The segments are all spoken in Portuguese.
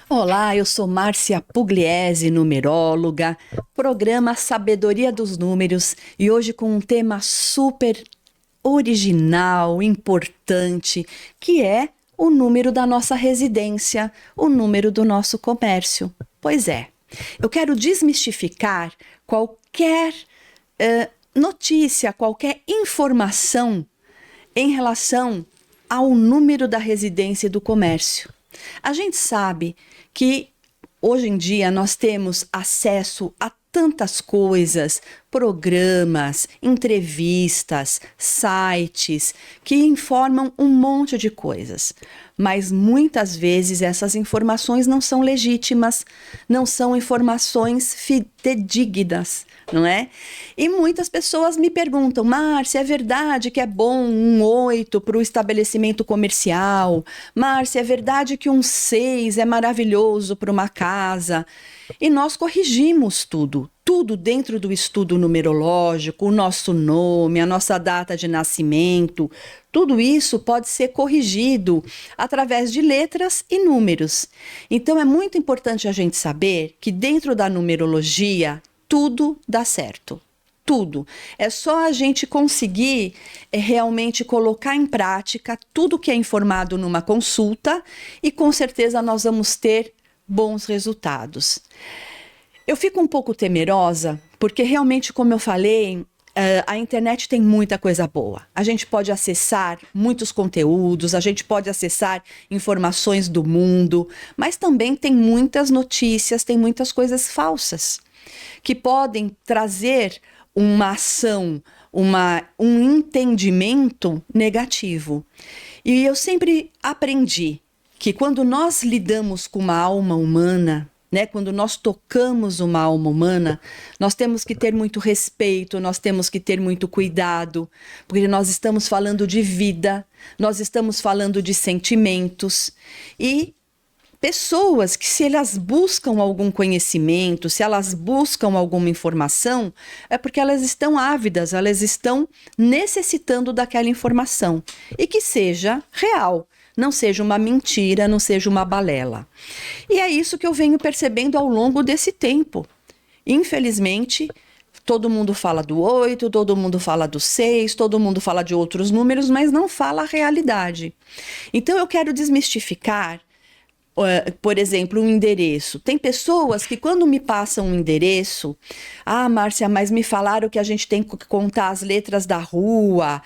Olá, eu sou Márcia Pugliese, numeróloga, programa Sabedoria dos Números e hoje com um tema super original, importante, que é o número da nossa residência, o número do nosso comércio. Pois é, eu quero desmistificar qualquer notícia, qualquer informação em relação ao número da residência e do comércio. A gente sabe que hoje em dia nós temos acesso a tantas coisas, programas, entrevistas, sites que informam um monte de coisas. Mas muitas vezes essas informações não são legítimas, não são informações fidedignas, não é? E muitas pessoas me perguntam, Márcia, é verdade que é bom um 8 para o estabelecimento comercial? Márcia, é verdade que um 6 é maravilhoso para uma casa? E nós corrigimos tudo dentro do estudo numerológico, o nosso nome, a nossa data de nascimento, tudo isso pode ser corrigido através de letras e números. Então é muito importante a gente saber que dentro da numerologia tudo dá certo. Tudo. É só a gente conseguir realmente colocar em prática tudo que é informado numa consulta e com certeza nós vamos ter bons resultados. Eu fico um pouco temerosa, porque realmente, como eu falei, a internet tem muita coisa boa. A gente pode acessar muitos conteúdos, a gente pode acessar informações do mundo, mas também tem muitas notícias, tem muitas coisas falsas, que podem trazer uma ação, um entendimento negativo. E eu sempre aprendi que quando nós lidamos com uma alma humana, né, quando nós tocamos uma alma humana, nós temos que ter muito respeito, nós temos que ter muito cuidado, porque nós estamos falando de vida, nós estamos falando de sentimentos e pessoas que, se elas buscam algum conhecimento, se elas buscam alguma informação, é porque elas estão ávidas, elas estão necessitando daquela informação e que seja real. Não seja uma mentira, não seja uma balela. E é isso que eu venho percebendo ao longo desse tempo. Infelizmente, todo mundo fala do 8, todo mundo fala do 6, todo mundo fala de outros números, mas não fala a realidade. Então eu quero desmistificar, por exemplo, um endereço. Tem pessoas que quando me passam um endereço, Márcia, mas me falaram que a gente tem que contar as letras da rua,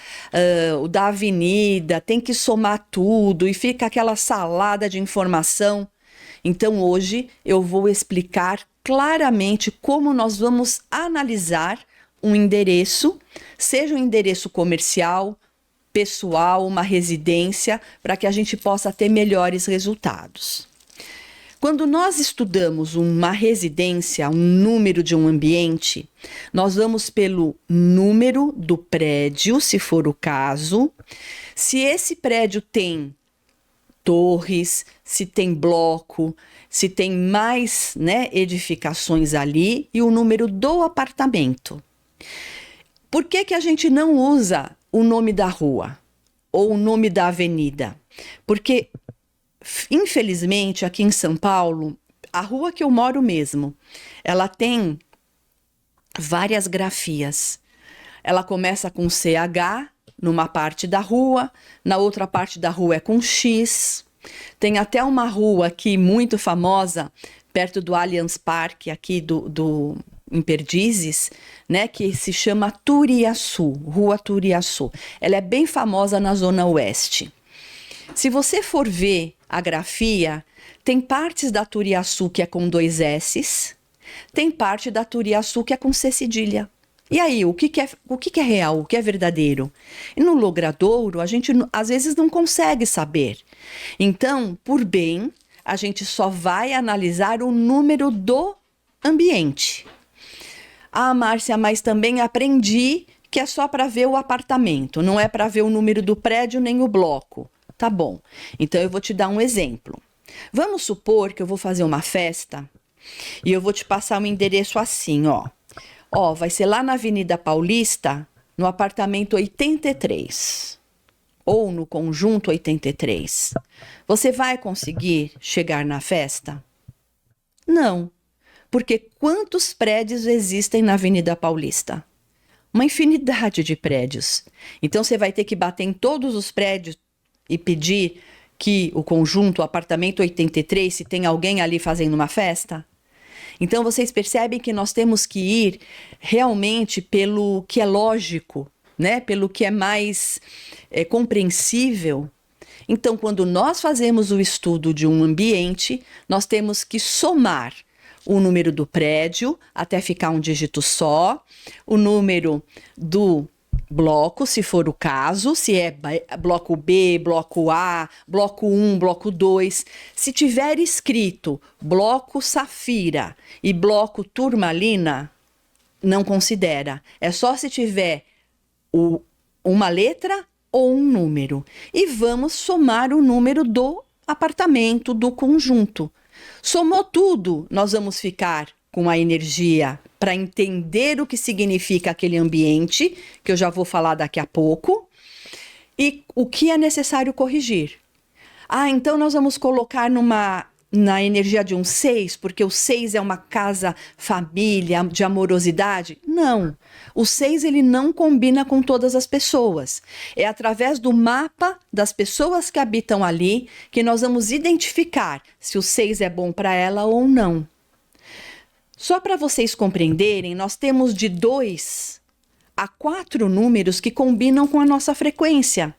da avenida, tem que somar tudo e fica aquela salada de informação. Então hoje eu vou explicar claramente como nós vamos analisar um endereço, seja um endereço comercial, pessoal, uma residência, para que a gente possa ter melhores resultados. Quando nós estudamos uma residência, um número de um ambiente, nós vamos pelo número do prédio, se for o caso, se esse prédio tem torres, se tem bloco, se tem mais, né, edificações ali, e o número do apartamento. Por que a gente não usa o nome da rua ou o nome da avenida? Porque, infelizmente, aqui em São Paulo, a rua que eu moro mesmo, ela tem várias grafias. Ela começa com CH numa parte da rua, na outra parte da rua é com X. Tem até uma rua aqui muito famosa, perto do Allianz Parque, aqui em Perdizes, né, que se chama Turiaçu, Rua Turiaçu. Ela é bem famosa na Zona Oeste. Se você for ver a grafia, tem partes da Turiaçu que é com 2 S's, tem parte da Turiaçu que é com C cedilha. E aí, o que é real, o que é verdadeiro? E no logradouro, a gente às vezes não consegue saber. Então, por bem, a gente só vai analisar o número do ambiente. Márcia, mas também aprendi que é só para ver o apartamento, não é para ver o número do prédio nem o bloco. Tá bom, então eu vou te dar um exemplo. Vamos supor que eu vou fazer uma festa e eu vou te passar um endereço assim, ó. Vai ser lá na Avenida Paulista, no apartamento 83, ou no conjunto 83. Você vai conseguir chegar na festa? Não, porque quantos prédios existem na Avenida Paulista? Uma infinidade de prédios. Então você vai ter que bater em todos os prédios e pedir que o conjunto, o apartamento 83, se tem alguém ali fazendo uma festa? Então vocês percebem que nós temos que ir realmente pelo que é lógico, né? Pelo que é mais compreensível. Então, quando nós fazemos o estudo de um ambiente, nós temos que somar o número do prédio até ficar um dígito só, o número do bloco, se for o caso, se é bloco B, bloco A, bloco 1, bloco 2. Se tiver escrito bloco Safira e bloco Turmalina, não considera. É só se tiver uma letra ou um número. E vamos somar o número do apartamento, do conjunto. Somou tudo, nós vamos ficar com a energia para entender o que significa aquele ambiente, que eu já vou falar daqui a pouco, e o que é necessário corrigir. Então nós vamos colocar na energia de um 6, porque o 6 é uma casa família, de amorosidade? Não. O 6 ele não combina com todas as pessoas. É através do mapa das pessoas que habitam ali que nós vamos identificar se o 6 é bom para ela ou não. Só para vocês compreenderem, nós temos de 2 a 4 números que combinam com a nossa frequência.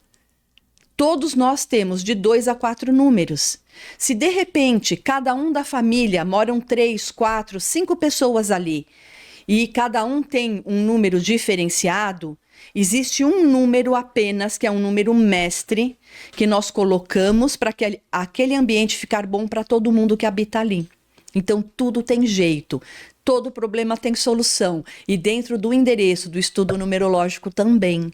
Todos nós temos de 2 a 4 números. Se de repente cada um da família, moram 3, 4, 5 pessoas ali, e cada um tem um número diferenciado, existe um número apenas, que é um número mestre, que nós colocamos para aquele ambiente ficar bom para todo mundo que habita ali. Então, tudo tem jeito, todo problema tem solução. E dentro do endereço do estudo numerológico também.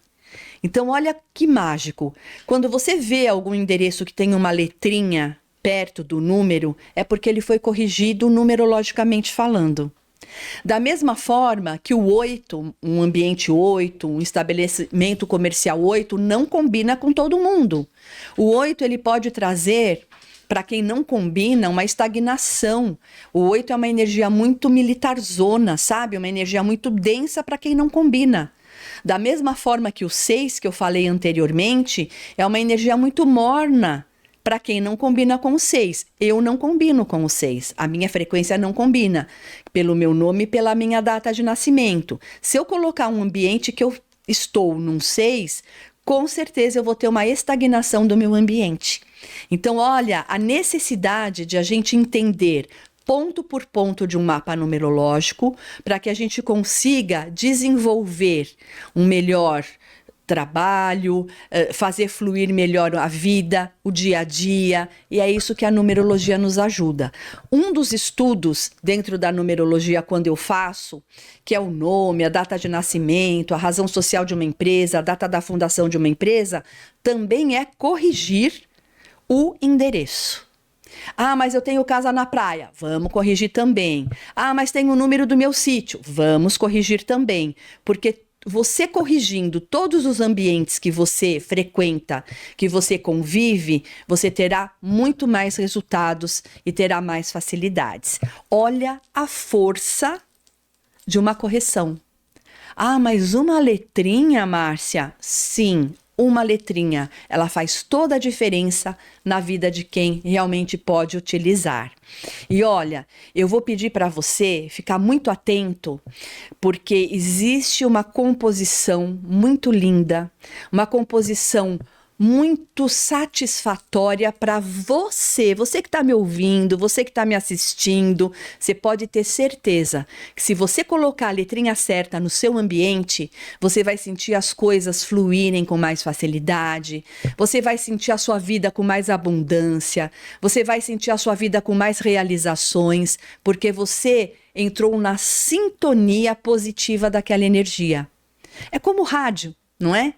Então, olha que mágico. Quando você vê algum endereço que tem uma letrinha perto do número, é porque ele foi corrigido numerologicamente falando. Da mesma forma que o 8, um ambiente 8, um estabelecimento comercial 8, não combina com todo mundo. O 8 ele pode trazer, para quem não combina, uma estagnação. O 8 é uma energia muito militarzona, sabe? Uma energia muito densa para quem não combina. Da mesma forma que o 6, que eu falei anteriormente, é uma energia muito morna para quem não combina com o 6. Eu não combino com o 6. A minha frequência não combina. Pelo meu nome e pela minha data de nascimento. Se eu colocar um ambiente que eu estou num 6, com certeza eu vou ter uma estagnação do meu ambiente. Então, olha, a necessidade de a gente entender ponto por ponto de um mapa numerológico para que a gente consiga desenvolver um melhor trabalho, fazer fluir melhor a vida, o dia a dia, e é isso que a numerologia nos ajuda. Um dos estudos dentro da numerologia, quando eu faço, que é o nome, a data de nascimento, a razão social de uma empresa, a data da fundação de uma empresa, também é corrigir o endereço. Mas eu tenho casa na praia. Vamos corrigir também. Mas tem o número do meu sítio. Vamos corrigir também. Porque você corrigindo todos os ambientes que você frequenta, que você convive, você terá muito mais resultados e terá mais facilidades. Olha a força de uma correção. Mas uma letrinha, Márcia? Sim, uma letrinha. Ela faz toda a diferença na vida de quem realmente pode utilizar. E olha, eu vou pedir para você ficar muito atento, porque existe uma composição muito linda, uma composição muito satisfatória para você que está me ouvindo, você que está me assistindo. Você pode ter certeza que se você colocar a letrinha certa no seu ambiente, você vai sentir as coisas fluírem com mais facilidade, você vai sentir a sua vida com mais abundância, você vai sentir a sua vida com mais realizações, porque você entrou na sintonia positiva daquela energia. É como rádio, não é?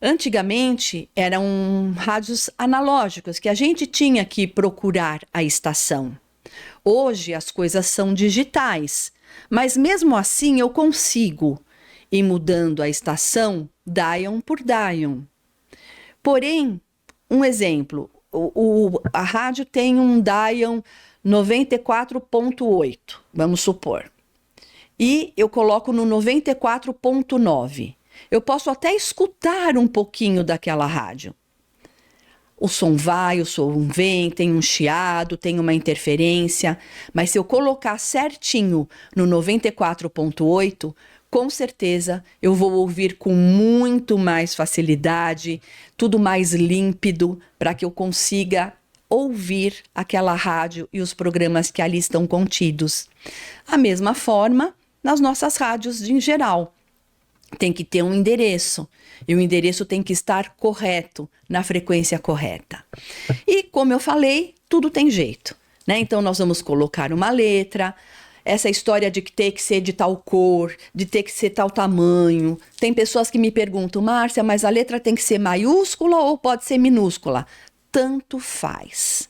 Antigamente eram rádios analógicos que a gente tinha que procurar a estação. Hoje as coisas são digitais, mas mesmo assim eu consigo ir mudando a estação dial por dial. Porém, um exemplo, a rádio tem um dial 94,8, vamos supor. E eu coloco no 94,9. Eu posso até escutar um pouquinho daquela rádio. O som vai, o som vem, tem um chiado, tem uma interferência, mas se eu colocar certinho no 94,8, com certeza eu vou ouvir com muito mais facilidade, tudo mais límpido, para que eu consiga ouvir aquela rádio e os programas que ali estão contidos. A mesma forma nas nossas rádios em geral. Tem que ter um endereço, e o endereço tem que estar correto, na frequência correta. E, como eu falei, tudo tem jeito, né? Então, nós vamos colocar uma letra, essa história de que tem que ser de tal cor, de ter que ser tal tamanho. Tem pessoas que me perguntam, Márcia, mas a letra tem que ser maiúscula ou pode ser minúscula? Tanto faz,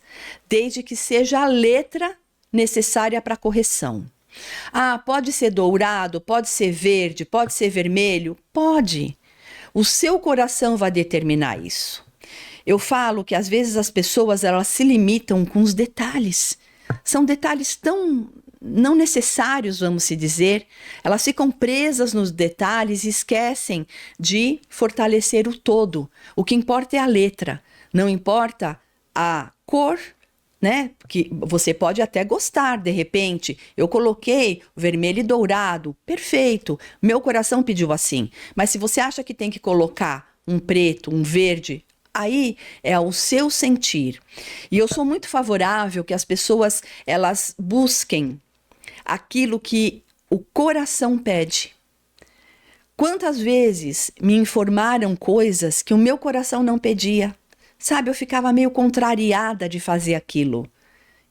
desde que seja a letra necessária para correção. Ah, pode ser dourado, pode ser verde, pode ser vermelho? Pode. O seu coração vai determinar isso. Eu falo que às vezes as pessoas elas se limitam com os detalhes. São detalhes tão não necessários, vamos se dizer. Elas ficam presas nos detalhes e esquecem de fortalecer o todo. O que importa é a letra, não importa a cor, né? Que você pode até gostar, de repente. Eu coloquei vermelho e dourado, perfeito. Meu coração pediu assim. Mas se você acha que tem que colocar um preto, um verde, aí é o seu sentir. E eu sou muito favorável que as pessoas elas busquem aquilo que o coração pede. Quantas vezes me informaram coisas que o meu coração não pedia? Sabe, eu ficava meio contrariada de fazer aquilo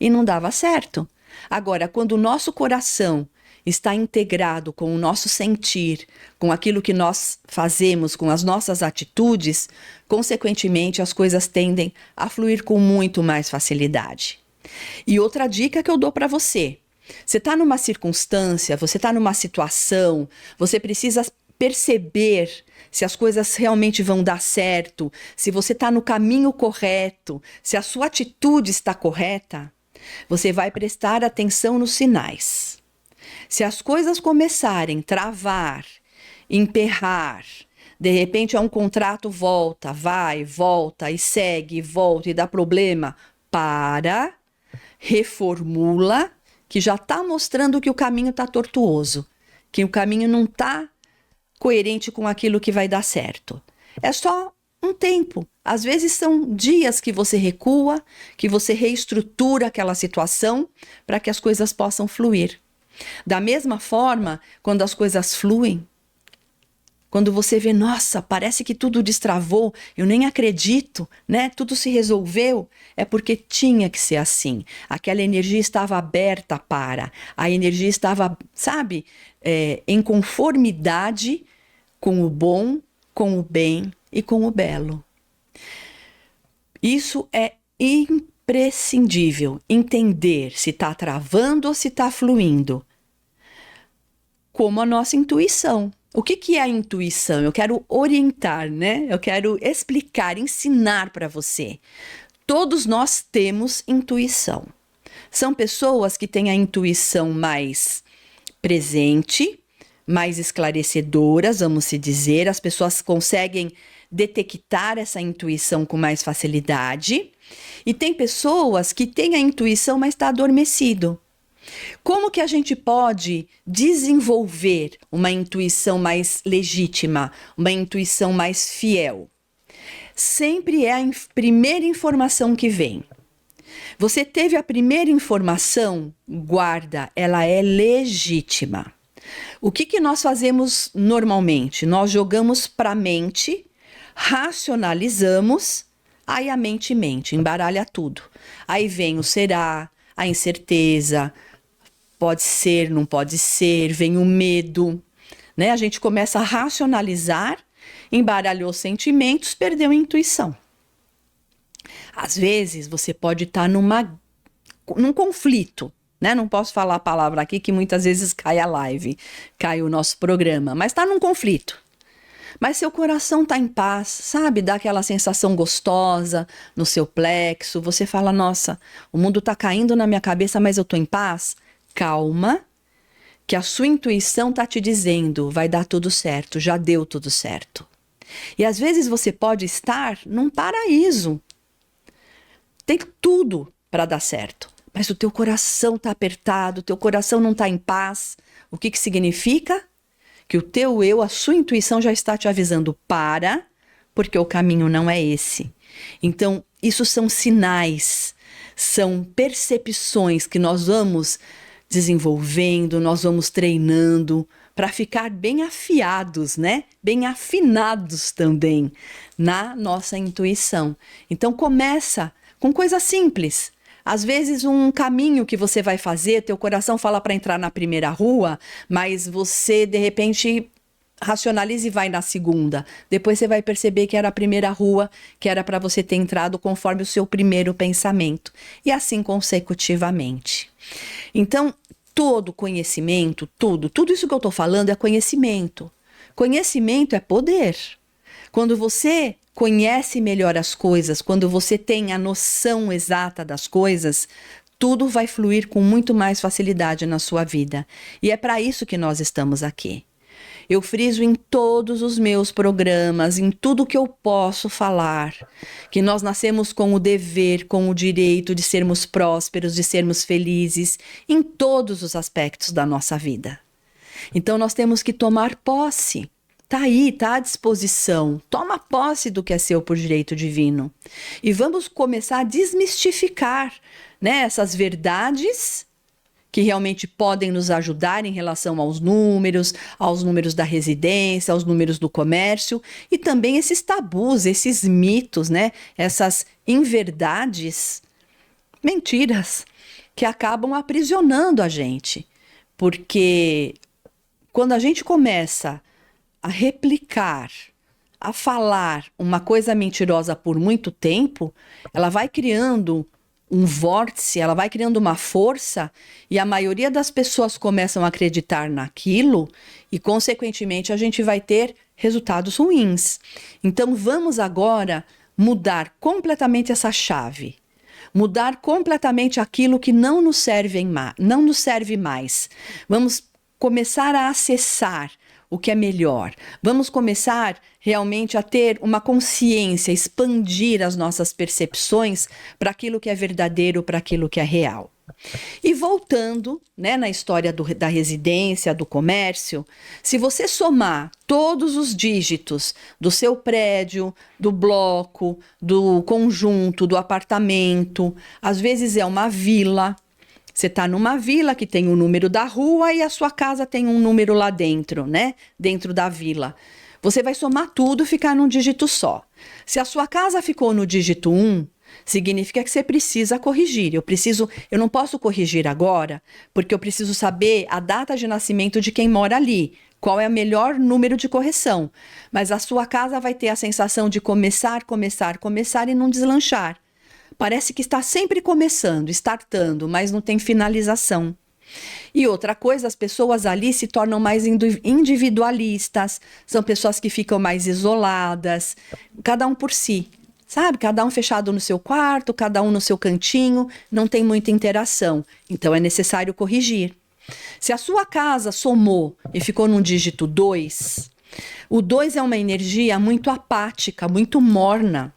e não dava certo. Agora, quando o nosso coração está integrado com o nosso sentir, com aquilo que nós fazemos, com as nossas atitudes, consequentemente as coisas tendem a fluir com muito mais facilidade. E outra dica que eu dou para você: você está numa circunstância, você está numa situação, você precisa perceber se as coisas realmente vão dar certo, se você está no caminho correto, se a sua atitude está correta, você vai prestar atenção nos sinais. Se as coisas começarem a travar, emperrar, de repente um contrato volta, vai, volta e segue, volta e dá problema, para, reformula, que já está mostrando que o caminho está tortuoso, que o caminho não está coerente com aquilo que vai dar certo. É só um tempo. Às vezes são dias que você recua, que você reestrutura aquela situação para que as coisas possam fluir. Da mesma forma, quando as coisas fluem, quando você vê, nossa, parece que tudo destravou, eu nem acredito, né? Tudo se resolveu, é porque tinha que ser assim. Aquela energia estava aberta para, a energia estava, sabe, em conformidade com o bom, com o bem e com o belo. Isso é imprescindível, entender se está travando ou se está fluindo. Como a nossa intuição. O que é a intuição? Eu quero orientar, né? Eu quero explicar, ensinar para você. Todos nós temos intuição. São pessoas que têm a intuição mais presente, mais esclarecedoras, vamos se dizer. As pessoas conseguem detectar essa intuição com mais facilidade. E tem pessoas que têm a intuição, mas está adormecido. Como que a gente pode desenvolver uma intuição mais legítima, uma intuição mais fiel? Sempre é a primeira informação que vem. Você teve a primeira informação, guarda, ela é legítima. O que nós fazemos normalmente? Nós jogamos para a mente, racionalizamos, aí a mente mente, embaralha tudo. Aí vem o será, a incerteza, pode ser, não pode ser, vem o medo, né? A gente começa a racionalizar, embaralhou sentimentos, perdeu a intuição. Às vezes você pode estar num conflito, né? Não posso falar a palavra aqui que muitas vezes cai a live, cai o nosso programa, mas está num conflito. mas seu coração está em paz, sabe? Dá aquela sensação gostosa no seu plexo. Você fala, nossa, o mundo está caindo na minha cabeça, mas eu estou em paz. Calma, que a sua intuição está te dizendo, vai dar tudo certo, já deu tudo certo. E às vezes você pode estar num paraíso. Tem tudo para dar certo, mas o teu coração está apertado, o teu coração não está em paz. O que que significa? Que o teu eu, a sua intuição já está te avisando, para, porque o caminho não é esse. Então, isso são sinais, são percepções que nós vamos desenvolvendo, nós vamos treinando para ficar bem afiados, né? Bem afinados também na nossa intuição. Então, começa com coisa simples. Às vezes um caminho que você vai fazer, teu coração fala para entrar na primeira rua, mas você de repente racionaliza e vai na segunda. Depois você vai perceber que era a primeira rua, que era para você ter entrado conforme o seu primeiro pensamento. E assim consecutivamente. Então, todo conhecimento, tudo isso que eu estou falando é conhecimento. Conhecimento é poder. Quando você conhece melhor as coisas, quando você tem a noção exata das coisas, tudo vai fluir com muito mais facilidade na sua vida. E é para isso que nós estamos aqui. Eu friso em todos os meus programas, em tudo que eu posso falar, que nós nascemos com o dever, com o direito de sermos prósperos, de sermos felizes, em todos os aspectos da nossa vida. Então nós temos que tomar posse. Tá aí, tá à disposição. Toma posse do que é seu por direito divino. E vamos começar a desmistificar, né, essas verdades que realmente podem nos ajudar em relação aos números da residência, aos números do comércio e também esses tabus, esses mitos, né, essas inverdades, mentiras, que acabam aprisionando a gente. Porque quando a gente começa a replicar, a falar uma coisa mentirosa por muito tempo, ela vai criando um vórtice, ela vai criando uma força e a maioria das pessoas começam a acreditar naquilo e, consequentemente, a gente vai ter resultados ruins. Então, vamos agora mudar completamente essa chave. Mudar completamente aquilo que não nos serve mais. Vamos começar a acessar o que é melhor. Vamos começar realmente a ter uma consciência, expandir as nossas percepções para aquilo que é verdadeiro, para aquilo que é real. E voltando, né, na história da residência, do comércio, se você somar todos os dígitos do seu prédio, do bloco, do conjunto, do apartamento, às vezes é uma vila. Você está numa vila que tem o número da rua e a sua casa tem um número lá dentro, né? Dentro da vila. Você vai somar tudo e ficar num dígito só. Se a sua casa ficou no dígito 1, significa que você precisa corrigir. Eu não posso corrigir agora, porque eu preciso saber a data de nascimento de quem mora ali. Qual é o melhor número de correção. Mas a sua casa vai ter a sensação de começar e não deslanchar. Parece que está sempre começando, startando, mas não tem finalização. E outra coisa, as pessoas ali se tornam mais individualistas, são pessoas que ficam mais isoladas, cada um por si, sabe? Cada um fechado no seu quarto, cada um no seu cantinho, não tem muita interação. Então é necessário corrigir. Se a sua casa somou e ficou num dígito 2, o 2 é uma energia muito apática, muito morna.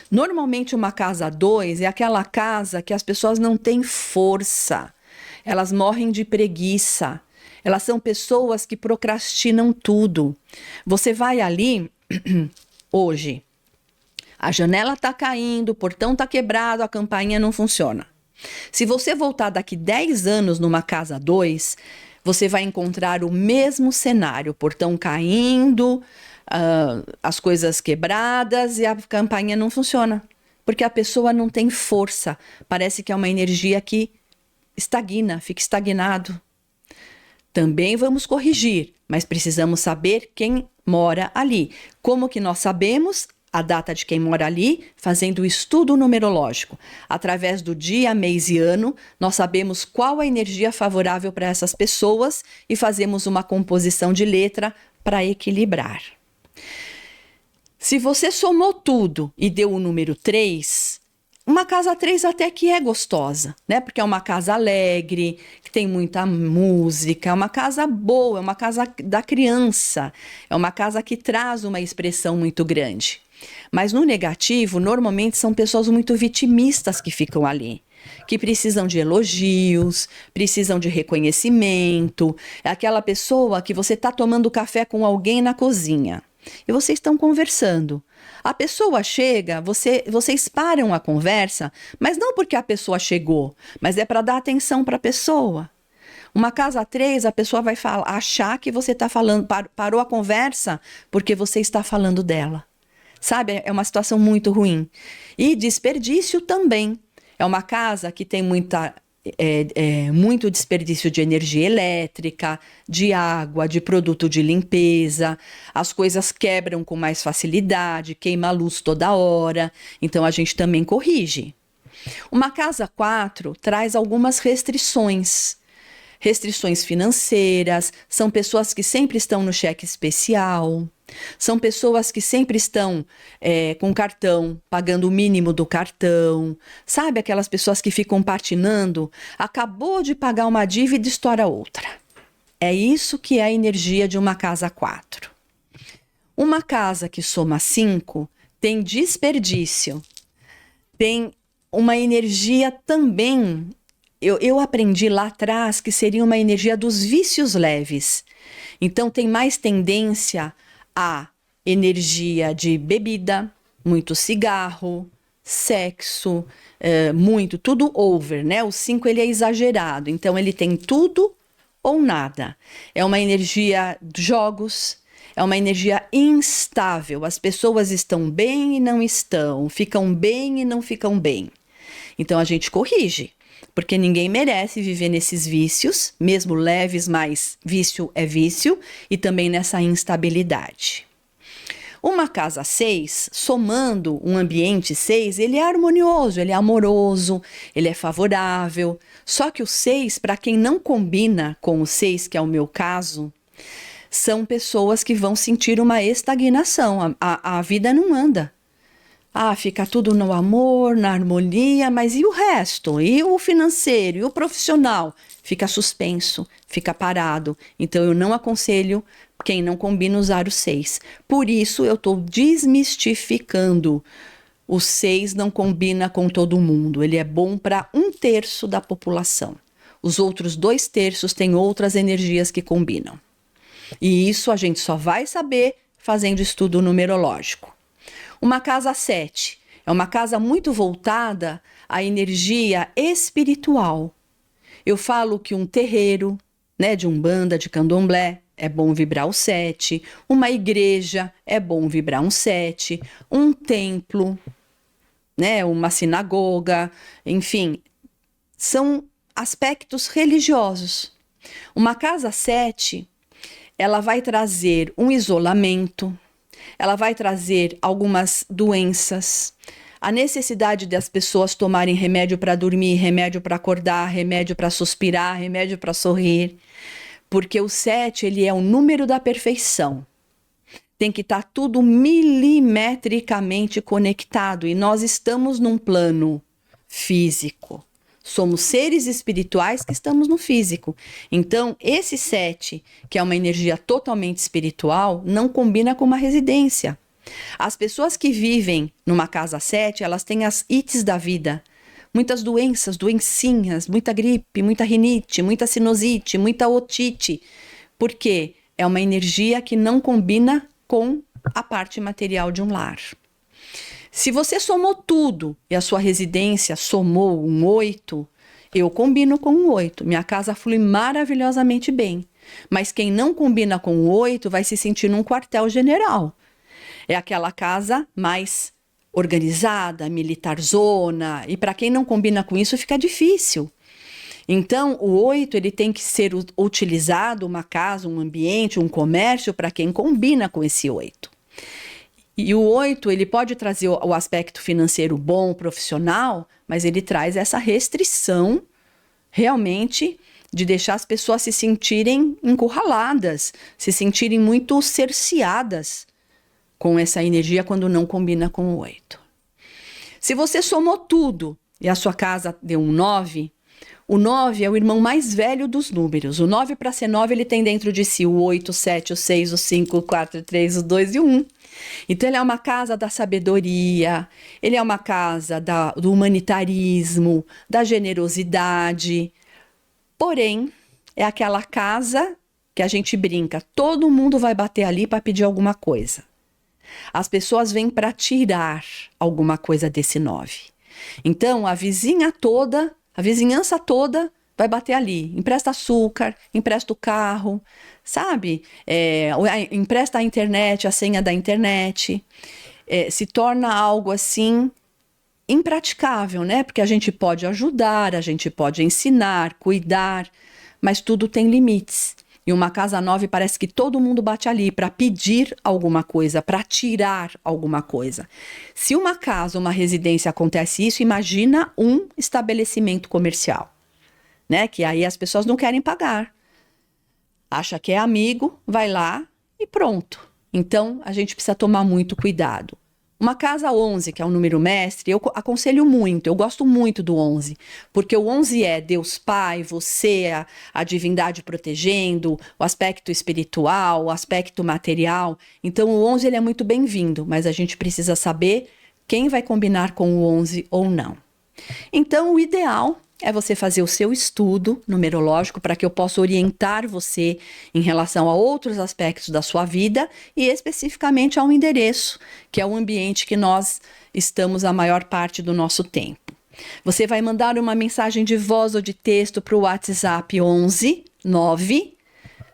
Normalmente uma casa 2 é aquela casa que as pessoas não têm força, elas morrem de preguiça, elas são pessoas que procrastinam tudo. Você vai ali, hoje, a janela está caindo, o portão está quebrado, a campainha não funciona. Se você voltar daqui 10 anos numa casa 2, você vai encontrar o mesmo cenário, o portão caindo, as coisas quebradas e a campainha não funciona, porque a pessoa não tem força, parece que é uma energia que estagna, fica estagnado. Também vamos corrigir, mas precisamos saber quem mora ali. Como que nós sabemos a data de quem mora ali? Fazendo o estudo numerológico. Através do dia, mês e ano, nós sabemos qual a energia favorável para essas pessoas e fazemos uma composição de letra para equilibrar. Se você somou tudo e deu o número 3, uma casa 3 até que é gostosa, né? Porque é uma casa alegre, que tem muita música, é uma casa boa, é uma casa da criança, é uma casa que traz uma expressão muito grande. Mas no negativo, normalmente são pessoas muito vitimistas que ficam ali, que precisam de elogios, precisam de reconhecimento. É aquela pessoa que você está tomando café com alguém na cozinha e vocês estão conversando. A pessoa chega, vocês param a conversa, mas não porque a pessoa chegou, mas é para dar atenção para a pessoa. Uma casa 3, a pessoa vai achar que você está falando, parou a conversa porque você está falando dela. Sabe, é uma situação muito ruim. E desperdício também. É uma casa que tem muito desperdício de energia elétrica, de água, de produto de limpeza. As coisas quebram com mais facilidade, queima a luz toda hora. Então, a gente também corrige. Uma casa 4 traz algumas restrições. Restrições financeiras, são pessoas que sempre estão no cheque especial, são pessoas que sempre estão com cartão, pagando o mínimo do cartão. Sabe aquelas pessoas que ficam patinando? Acabou de pagar uma dívida e estoura outra. É isso que é a energia de uma casa 4. Uma casa que soma 5 tem desperdício, tem uma energia também. Eu aprendi lá atrás que seria uma energia dos vícios leves. Então, tem mais tendência a energia de bebida, muito cigarro, sexo, tudo over, né? O 5 ele é exagerado, então ele tem tudo ou nada. É uma energia de jogos, é uma energia instável. As pessoas estão bem e não estão, ficam bem e não ficam bem. Então a gente corrige. Porque ninguém merece viver nesses vícios, mesmo leves, mas vício é vício, e também nessa instabilidade. Uma casa 6, somando um ambiente 6, ele é harmonioso, ele é amoroso, ele é favorável. Só que o 6, para quem não combina com o 6, que é o meu caso, são pessoas que vão sentir uma estagnação, a vida não anda. Fica tudo no amor, na harmonia, mas e o resto? E o financeiro? E o profissional? Fica suspenso, fica parado. Então, eu não aconselho quem não combina usar o 6. Por isso, eu estou desmistificando. O 6 não combina com todo mundo. Ele é bom para 1/3 da população. Os outros 2/3 têm outras energias que combinam. E isso a gente só vai saber fazendo estudo numerológico. Uma casa 7 é uma casa muito voltada à energia espiritual. Eu falo que um terreiro, né, de umbanda, de candomblé, é bom vibrar o 7. Uma igreja é bom vibrar um 7. Um templo, né, uma sinagoga, enfim, são aspectos religiosos. Uma casa 7, ela vai trazer um isolamento, ela vai trazer algumas doenças, a necessidade das pessoas tomarem remédio para dormir, remédio para acordar, remédio para suspirar, remédio para sorrir, porque o 7 ele é o número da perfeição. Tem que estar tudo milimetricamente conectado e nós estamos num plano físico. Somos seres espirituais que estamos no físico. Então, esse 7, que é uma energia totalmente espiritual, não combina com uma residência. As pessoas que vivem numa casa 7, elas têm as ites da vida. Muitas doenças, doencinhas, muita gripe, muita rinite, muita sinusite, muita otite. Por quê? É uma energia que não combina com a parte material de um lar. Se você somou tudo e a sua residência somou um 8, eu combino com um 8. Minha casa flui maravilhosamente bem. Mas quem não combina com o 8 vai se sentir num quartel-general. É aquela casa mais organizada, militarzona. E para quem não combina com isso, fica difícil. Então, o 8 ele tem que ser utilizado, uma casa, um ambiente, um comércio, para quem combina com esse 8. E o 8, ele pode trazer o aspecto financeiro bom, profissional, mas ele traz essa restrição, realmente, de deixar as pessoas se sentirem encurraladas, se sentirem muito cerceadas com essa energia quando não combina com o 8. Se você somou tudo e a sua casa deu um 9, o 9 é o irmão mais velho dos números. O 9, para ser 9, ele tem dentro de si o 8, o 7, o 6, o 5, o 4, o 3, o 2 e o 1. Então, ele é uma casa da sabedoria, ele é uma casa do humanitarismo, da generosidade. Porém, é aquela casa que a gente brinca, todo mundo vai bater ali para pedir alguma coisa. As pessoas vêm para tirar alguma coisa desse 9. Então, a vizinhança toda vai bater ali. Empresta açúcar, empresta o carro, sabe? Empresta a internet, a senha da internet. Se torna algo assim impraticável, né? Porque a gente pode ajudar, a gente pode ensinar, cuidar, mas tudo tem limites. E uma casa 9 parece que todo mundo bate ali para pedir alguma coisa, para tirar alguma coisa. Se uma casa, uma residência acontece isso, imagina um estabelecimento comercial, né? Que aí as pessoas não querem pagar. Acha que é amigo, vai lá e pronto. Então, a gente precisa tomar muito cuidado. Uma casa 11, que é um número mestre, eu aconselho muito, eu gosto muito do 11, porque o 11 é Deus Pai, você, a divindade protegendo, o aspecto espiritual, o aspecto material. Então, o 11 ele é muito bem-vindo, mas a gente precisa saber quem vai combinar com o 11 ou não. Então, o ideal é você fazer o seu estudo numerológico para que eu possa orientar você em relação a outros aspectos da sua vida e especificamente ao endereço, que é o ambiente que nós estamos a maior parte do nosso tempo. Você vai mandar uma mensagem de voz ou de texto para o WhatsApp 11 9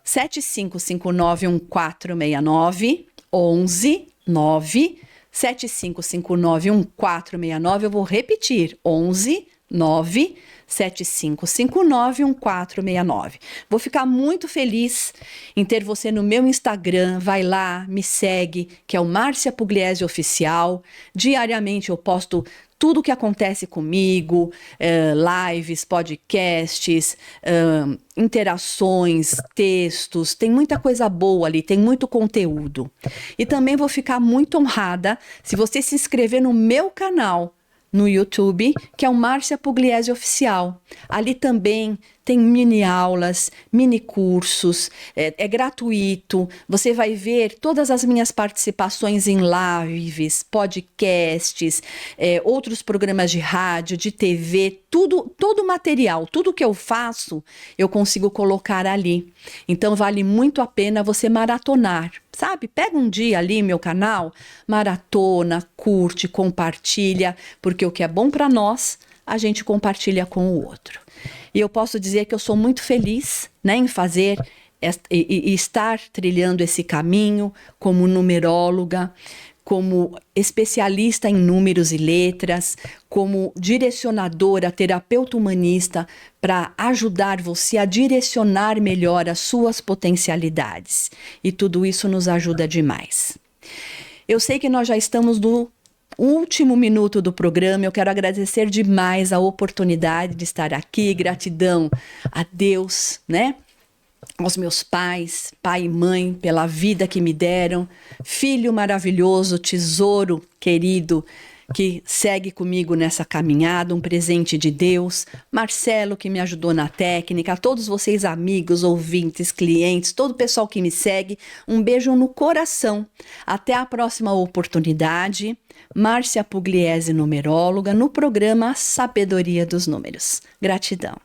7559 1469 11 9 7559 1469. Eu vou repetir, 11 9 7559 1469. Vou ficar muito feliz em ter você no meu Instagram. Vai lá, me segue, que é o Márcia Pugliese Oficial. Diariamente eu posto tudo o que acontece comigo, lives, podcasts, interações, textos, tem muita coisa boa ali, tem muito conteúdo. E também vou ficar muito honrada se você se inscrever no meu canal no YouTube, que é o Márcia Pugliese Oficial. Ali também tem mini aulas, mini cursos, é gratuito. Você vai ver todas as minhas participações em lives, podcasts, outros programas de rádio, de TV, todo o material, tudo que eu faço, eu consigo colocar ali. Então vale muito a pena você maratonar, sabe? Pega um dia ali meu canal, maratona, curte, compartilha, porque o que é bom para nós, a gente compartilha com o outro. E eu posso dizer que eu sou muito feliz, né, em fazer e estar trilhando esse caminho como numeróloga, como especialista em números e letras, como direcionadora, terapeuta humanista, para ajudar você a direcionar melhor as suas potencialidades. E tudo isso nos ajuda demais. Eu sei que nós já estamos no último minuto do programa. Eu quero agradecer demais a oportunidade de estar aqui. Gratidão a Deus, né? Aos meus pais, pai e mãe, pela vida que me deram, filho maravilhoso, tesouro querido, que segue comigo nessa caminhada, um presente de Deus, Marcelo, que me ajudou na técnica, a todos vocês amigos, ouvintes, clientes, todo o pessoal que me segue, um beijo no coração. Até a próxima oportunidade. Márcia Pugliese, numeróloga, no programa Sabedoria dos Números. Gratidão.